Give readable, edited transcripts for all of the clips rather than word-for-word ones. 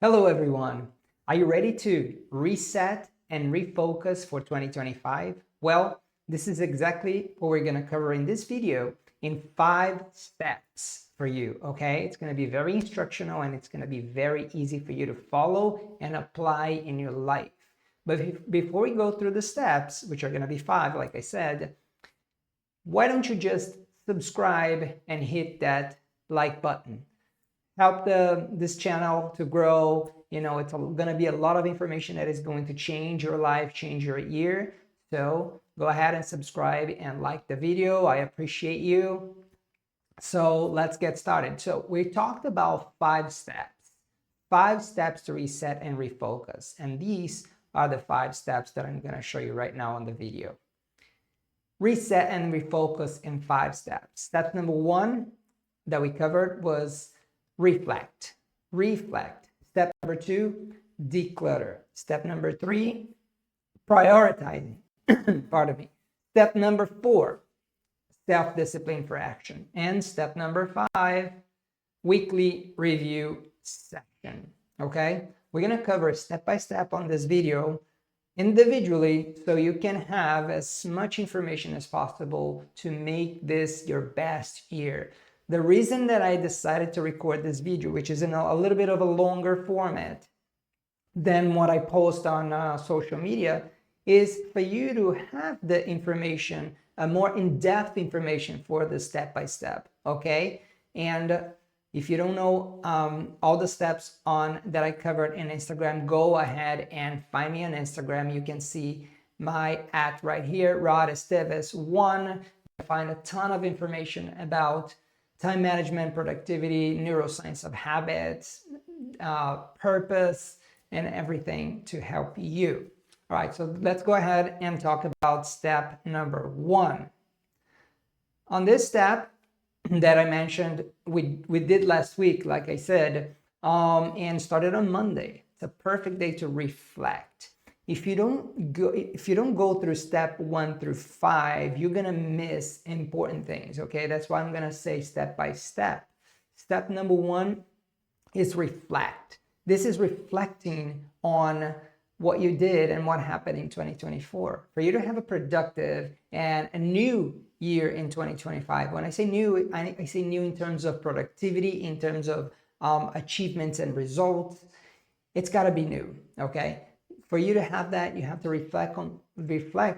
Hello everyone. Are you ready to reset and refocus for 2025? Well, this is exactly what we're going to cover in this video in 5 steps for you, okay? It's going to be very instructional and it's going to be very easy for you to follow and apply in your life. But before we go through the steps, which are going to be 5, like I said, why don't you just subscribe and hit that like button? Help this channel to grow. It's going to be a lot of information that is going to change your life, change your year. So go ahead and subscribe and like the video. I appreciate you. So let's get started. So we talked about 5 steps to reset and refocus. And these are the 5 steps that I'm going to show you right now on the video. Reset and refocus in 5 steps. Step number 1 that we covered was reflect. Step number 2, declutter. Step number 3, prioritizing. Pardon me. Step number 4, self-discipline for action. And step number 5, weekly review session. Okay? We're going to cover step by step on this video individually so you can have as much information as possible to make this your best year. The reason that I decided to record this video, which is in a little bit of a longer format than what I post on social media, is for you to have the information, a more in-depth information for the step-by-step, okay? And if you don't know all the steps that I covered in Instagram, go ahead and find me on Instagram. You can see my @ right here, Rod Esteves1. You find a ton of information about time management, productivity, neuroscience of habits, purpose, and everything to help you. All right, so let's go ahead and talk about step number 1. On this step that I mentioned, we did last week, like I said, and started on Monday. It's a perfect day to reflect. If you don't go through step 1 through 5, you're gonna miss important things. Okay, that's why I'm gonna say step by step. Step number 1 is reflect. This is reflecting on what you did and what happened in 2024 for you to have a productive and a new year in 2025. When I say new, I say new in terms of productivity, in terms of achievements and results. It's got to be new. Okay. For you to have that, you have to reflect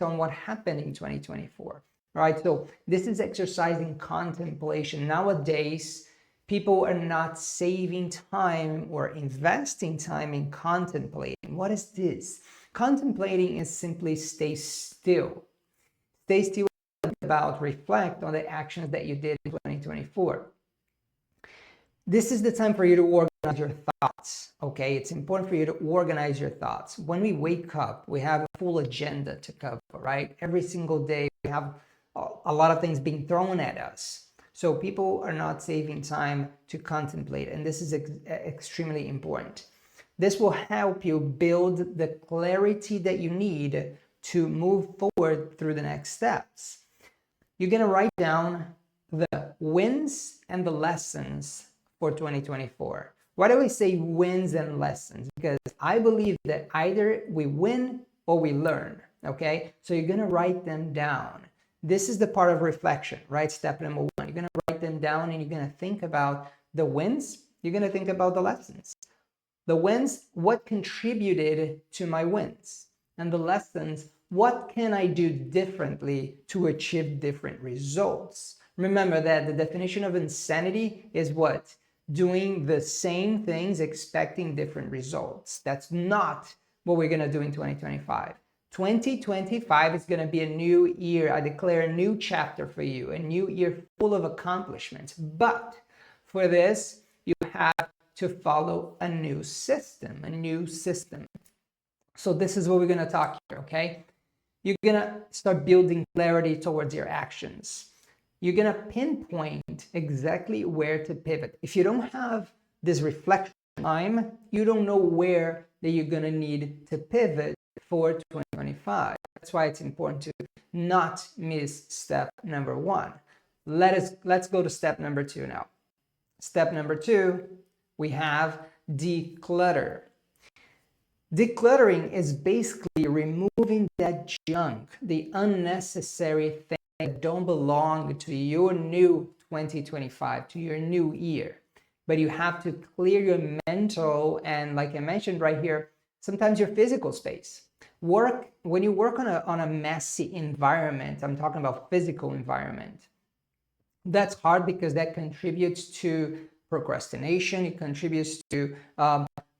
on what happened in 2024. All right, so this is exercising contemplation. Nowadays, people are not saving time or investing time in contemplating. What is this? Contemplating is simply stay still. Stay still about reflect on the actions that you did in 2024. This is the time for you to organize your thoughts, okay? It's important for you to organize your thoughts. When we wake up, we have a full agenda to cover, right? Every single day, we have a lot of things being thrown at us. So people are not saving time to contemplate, and this is extremely important. This will help you build the clarity that you need to move forward through the next steps. You're going to write down the wins and the lessons for 2024. Why do we say wins and lessons? Because I believe that either we win or we learn, okay? So you're going to write them down. This is the part of reflection, right? Step number 1. You're going to write them down and you're going to think about the wins. You're going to think about the lessons. The wins, what contributed to my wins? And the lessons, what can I do differently to achieve different results? Remember that the definition of insanity is what? Doing the same things, expecting different results. That's not what we're going to do in 2025. 2025 is going to be a new year. I declare a new chapter for you, a new year full of accomplishments. But for this, you have to follow a new system. So this is what we're going to talk here, okay? You're going to start building clarity towards your actions. You're going to pinpoint exactly where to pivot. If you don't have this reflection time, you don't know where that you're going to need to pivot for 2025. That's why it's important to not miss step number 1. Let's go to step number 2 now. Step number 2, we have declutter. Decluttering is basically removing that junk, the unnecessary things that don't belong to your new 2025, to your new year. But you have to clear your mental and, like I mentioned right here, sometimes your physical space. When you work on a messy environment, I'm talking about physical environment, that's hard because that contributes to procrastination. It contributes to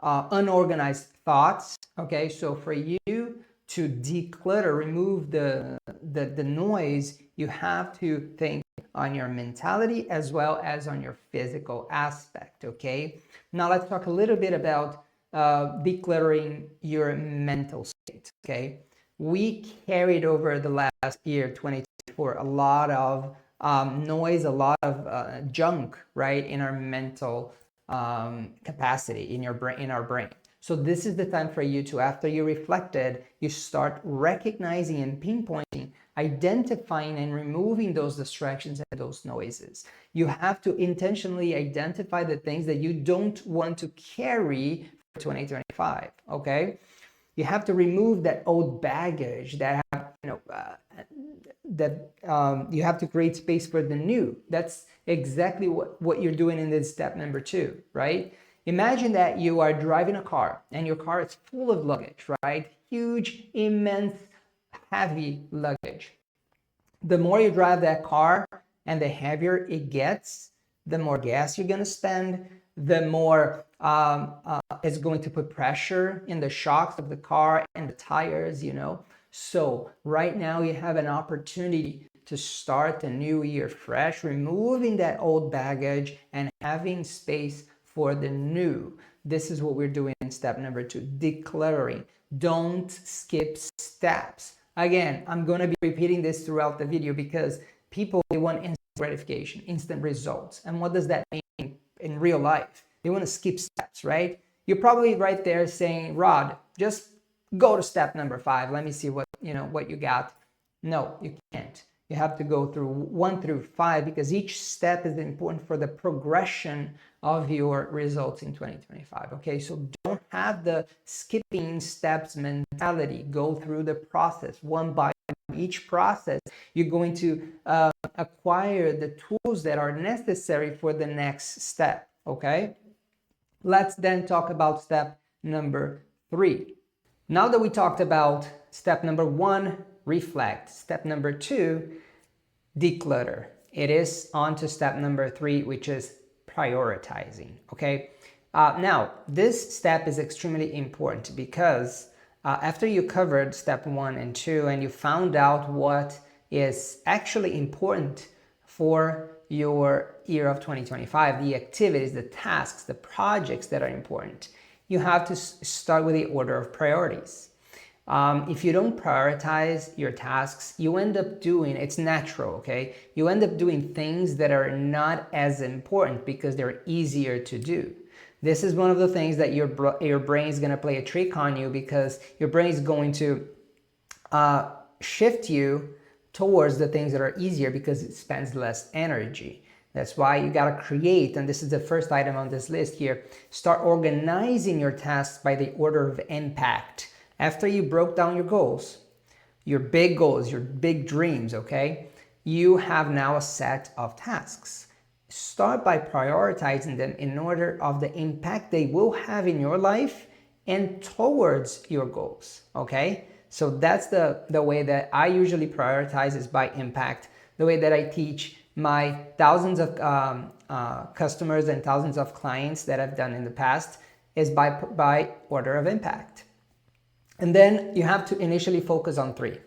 unorganized thoughts. Okay, so for you to declutter, remove the noise, you have to think on your mentality as well as on your physical aspect. Okay, now let's talk a little bit about decluttering your mental state. Okay, we carried over the last year 2024 a lot of noise, a lot of junk, right, in our mental capacity, in our brain. So this is the time for you to, after you reflected, you start recognizing and pinpointing, identifying and removing those distractions and those noises. You have to intentionally identify the things that you don't want to carry for 2025, okay? You have to remove that old baggage that you have to create space for the new. That's exactly what you're doing in this step number 2, right? Imagine that you are driving a car and your car is full of luggage, right? Huge, immense, heavy luggage. The more you drive that car and the heavier it gets, the more gas you're going to spend, the more it's going to put pressure in the shocks of the car and the tires, So right now you have an opportunity to start the new year fresh, removing that old baggage and having space for the new. This is what we're doing in step number 2, decluttering. Don't skip steps. Again, I'm going to be repeating this throughout the video because people, they want instant gratification, instant results. And what does that mean in real life? They want to skip steps, right? You're probably right there saying, Rod, just go to step number 5. Let me see what you got. No, you can't. You have to go through 1 through 5 because each step is important for the progression of your results in 2025. Okay, so don't have the skipping steps mentality. Go through the process one by one. Each process, you're going to acquire the tools that are necessary for the next step. Okay, let's then talk about step number 3. Now that we talked about step number 1, reflect. Step number 2, declutter. It is on to step number 3, which is prioritizing. Okay. Now, this step is extremely important because after you covered step 1 and 2 and you found out what is actually important for your year of 2025, the activities, the tasks, the projects that are important, you have to start with the order of priorities. If you don't prioritize your tasks, you end up doing, it's natural, okay? You end up doing things that are not as important because they're easier to do. This is one of the things that your brain is going to play a trick on you because your brain is going to shift you towards the things that are easier because it spends less energy. That's why you got to create, and this is the first item on this list here, start organizing your tasks by the order of impact. After you broke down your goals, your big dreams, okay, you have now a set of tasks. Start by prioritizing them in order of the impact they will have in your life and towards your goals, okay? So that's the way that I usually prioritize is by impact. The way that I teach my thousands of customers and thousands of clients that I've done in the past is by order of impact. And then you have to initially focus on 3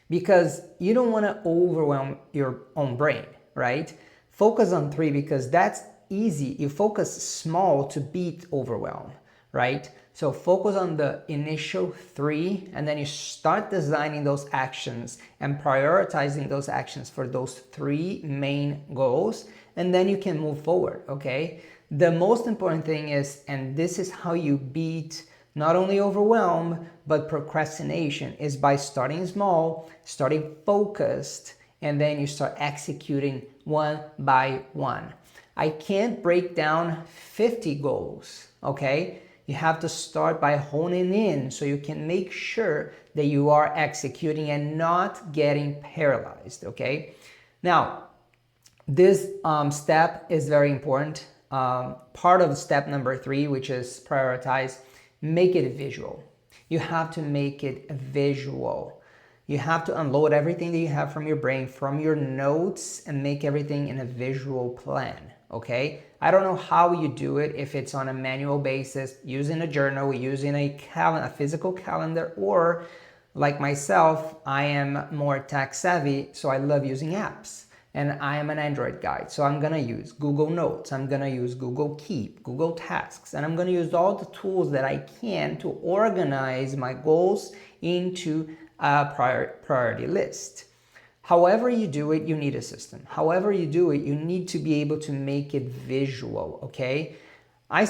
because you don't want to overwhelm your own brain, right? Focus on 3 because that's easy. You focus small to beat overwhelm, right? So focus on the initial 3 and then you start designing those actions and prioritizing those actions for those 3 main goals, and then you can move forward, okay? The most important thing is, and this is how you beat not only overwhelm, but procrastination, is by starting small, starting focused, and then you start executing one by one. I can't break down 50 goals, okay? You have to start by honing in so you can make sure that you are executing and not getting paralyzed, okay? Now, this step is very important. Part of step number 3, which is prioritize, make it visual. You have to make it visual. You have to unload everything that you have from your brain, from your notes, and make everything in a visual plan, okay? I don't know how you do it, if it's on a manual basis, using a journal, using a physical calendar, or like myself, I am more tech savvy, so I love using apps. And I am an Android guy, so I'm gonna use Google Notes, I'm gonna use Google Keep, Google Tasks, and I'm gonna use all the tools that I can to organize my goals into a priority list. However you do it, you need a system. However you do it, you need to be able to make it visual, okay? I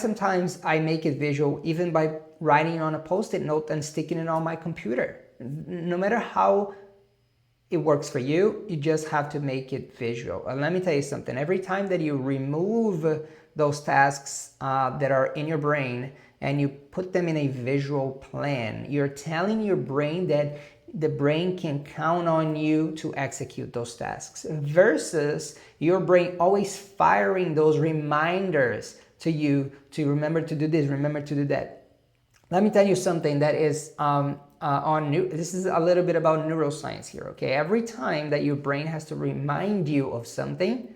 make it visual even by writing on a post-it note and sticking it on my computer. No matter how it works for you, you just have to make it visual. And let me tell you something, every time that you remove those tasks that are in your brain and you put them in a visual plan, you're telling your brain that the brain can count on you to execute those tasks, versus your brain always firing those reminders to you to remember to do this, remember to do that. Let me tell you something that is this is a little bit about neuroscience here, okay? Every time that your brain has to remind you of something,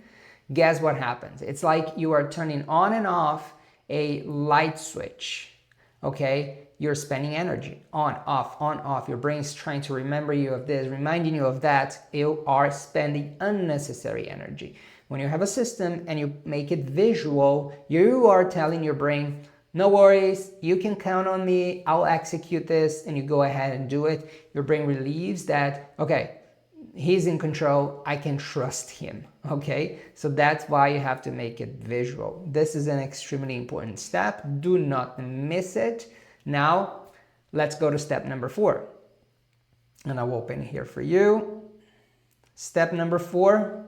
guess what happens? It's like you are turning on and off a light switch, okay? You're spending energy, on, off. Your brain's trying to remember you of this, reminding you of that. You are spending unnecessary energy. When you have a system and you make it visual, you are telling your brain, no worries, you can count on me, I'll execute this, and you go ahead and do it. Your brain relieves that, okay, he's in control, I can trust him, okay? So that's why you have to make it visual. This is an extremely important step. Do not miss it. Now, let's go to step number 4. And I'll open here for you. Step number 4,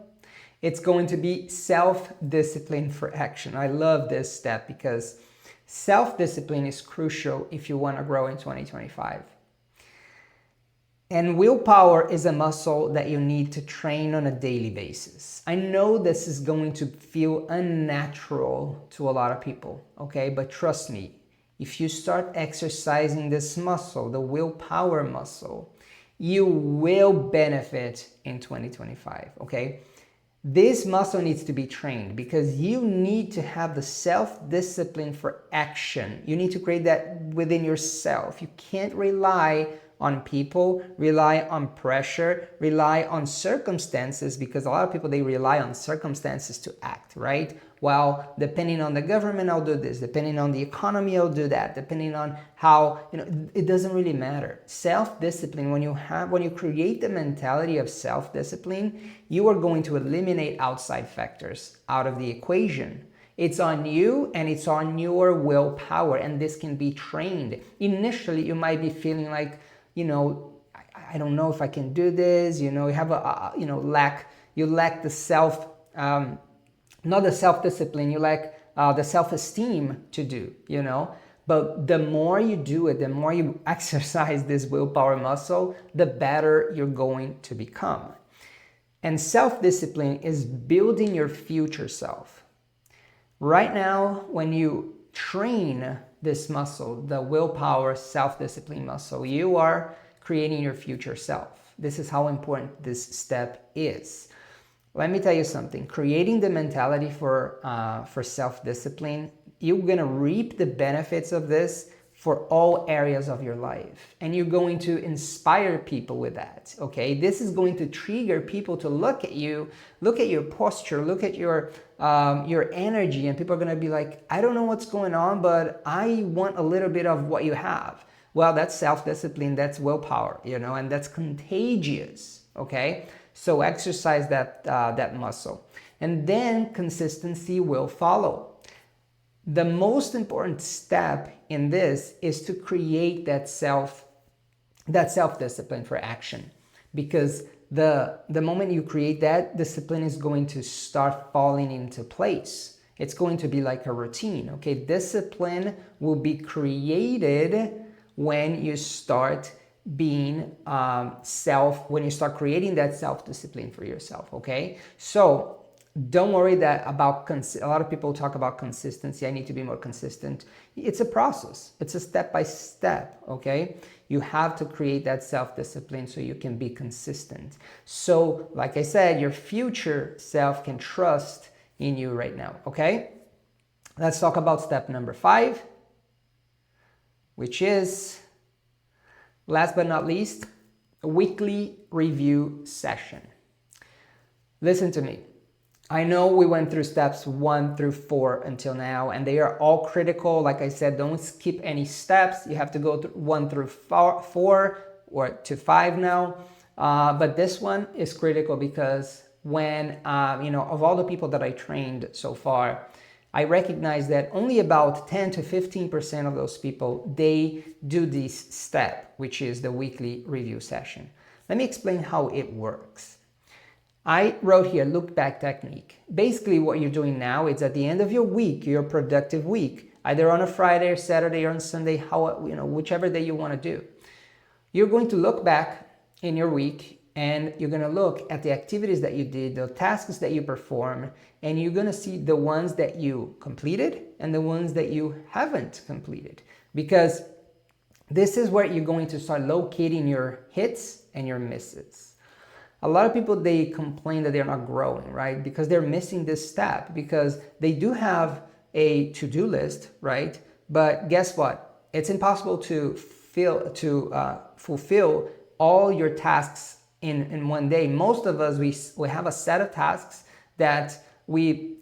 it's going to be self-discipline for action. I love this step because self-discipline is crucial if you want to grow in 2025. And willpower is a muscle that you need to train on a daily basis. I know this is going to feel unnatural to a lot of people, okay? But trust me, if you start exercising this muscle, the willpower muscle, you will benefit in 2025, okay? This muscle needs to be trained because you need to have the self-discipline for action. You need to create that within yourself. You can't rely on people, rely on pressure, rely on circumstances, because a lot of people, they rely on circumstances to act, right? Well, depending on the government, I'll do this. Depending on the economy, I'll do that. Depending on how, it doesn't really matter. Self-discipline, when you create the mentality of self-discipline, you are going to eliminate outside factors out of the equation. It's on you and it's on your willpower, and this can be trained. Initially, you might be feeling like, I don't know if I can do this. You have you lack the not the self-discipline, you lack the self-esteem to do, But the more you do it, the more you exercise this willpower muscle, the better you're going to become. And self-discipline is building your future self. Right now, when you train this muscle, the willpower self-discipline muscle, you are creating your future self. This is how important this step is. Let me tell you something. Creating the mentality for self-discipline, you're going to reap the benefits of this for all areas of your life. And you're going to inspire people with that, okay? This is going to trigger people to look at you, look at your posture, look at your energy, and people are going to be like, I don't know what's going on, but I want a little bit of what you have. Well, that's self-discipline, that's willpower, and that's contagious, okay? So exercise that muscle. And then consistency will follow. The most important step in this is to create that self-discipline for action, because the moment you create that, discipline is going to start falling into place. It's going to be like a routine, okay? Discipline will be created when you start being when you start creating that self-discipline for yourself, okay? So don't worry that about, a lot of people talk about consistency. I need to be more consistent. It's a process. It's a step by step, okay? You have to create that self-discipline so you can be consistent. So, like I said, your future self can trust in you right now, okay? Let's talk about step number 5, which is, last but not least, a weekly review session. Listen to me. I know we went through steps 1 through 4 until now, and they are all critical. Like I said, don't skip any steps. You have to go through 1 through 4 or to 5 now. But this one is critical because when, of all the people that I trained so far, I recognize that only about 10 to 15% of those people, they do this step, which is the weekly review session. Let me explain how it works. I wrote here, look back technique. Basically what you're doing now is at the end of your week, your productive week, either on a Friday or Saturday or on Sunday, whichever day you want to do. You're going to look back in your week and you're going to look at the activities that you did, the tasks that you performed, and you're going to see the ones that you completed and the ones that you haven't completed. Because this is where you're going to start locating your hits and your misses. A lot of people, they complain that they're not growing, right? Because they're missing this step, because they do have a to-do list, right? But guess what? It's impossible to fulfill all your tasks in one day. Most of us, we have a set of tasks that we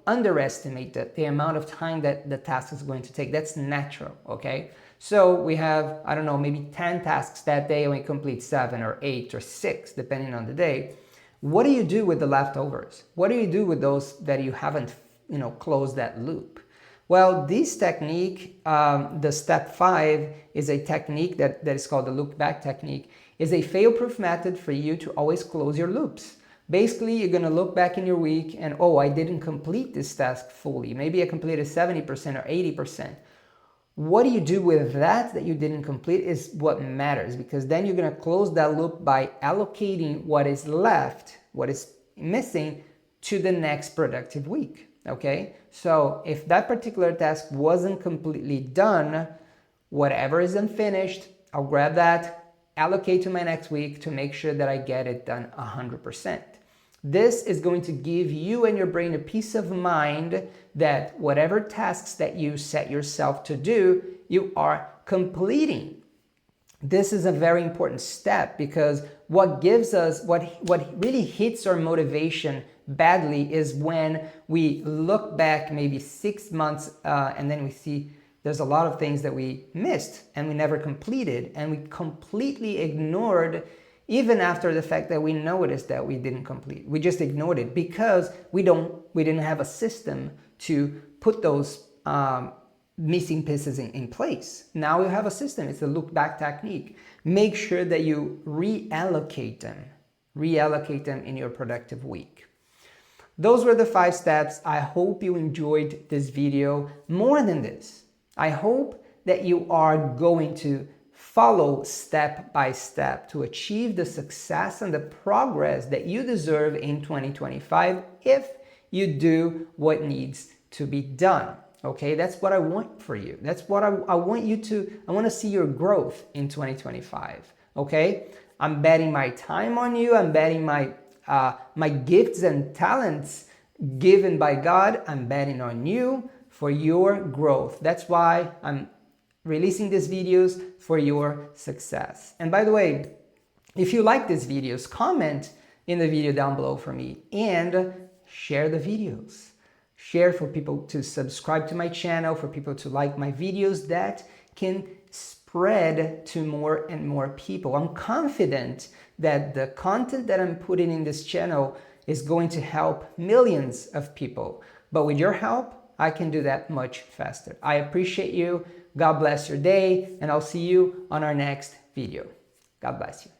underestimate the amount of time that the task is going to take. That's natural, okay? So we have, I don't know, maybe 10 tasks that day and we complete 7 or 8 or 6, depending on the day. What do you do with the leftovers? What do you do with those that you haven't, closed that loop? Well, this technique, the step 5, is a technique that is called the look back technique, is a fail-proof method for you to always close your loops. Basically, you're going to look back in your week and, I didn't complete this task fully. Maybe I completed 70% or 80%. What do you do with that you didn't complete is what matters, because then you're going to close that loop by allocating what is left, what is missing, to the next productive week, okay? So if that particular task wasn't completely done, whatever is unfinished, I'll grab that, allocate to my next week to make sure that I get it done 100%. This is going to give you and your brain a peace of mind that whatever tasks that you set yourself to do, you are completing. This is a very important step, because what gives us, what really hits our motivation badly is when we look back maybe 6 months and then we see there's a lot of things that we missed and we never completed, and we completely ignored, even after the fact that we noticed that we didn't complete. We just ignored it because we didn't have a system to put those missing pieces in place. Now you have a system. It's a look back technique. Make sure that you reallocate them in your productive week. Those were the 5 steps. I hope you enjoyed this video. More than this, I hope that you are going to follow step by step to achieve the success and the progress that you deserve in 2025 if you do what needs to be done. Okay, that's what I want for you. That's what I want you to, I want to see your growth in 2025. Okay, I'm betting my time on you. I'm betting my gifts and talents given by God. I'm betting on you for your growth. That's why I'm releasing these videos, for your success. And by the way, if you like these videos, comment in the video down below for me and share the videos. Share for people to subscribe to my channel, for people to like my videos. That can spread to more and more people. I'm confident that the content that I'm putting in this channel is going to help millions of people. But with your help, I can do that much faster. I appreciate you. God bless your day, and I'll see you on our next video. God bless you.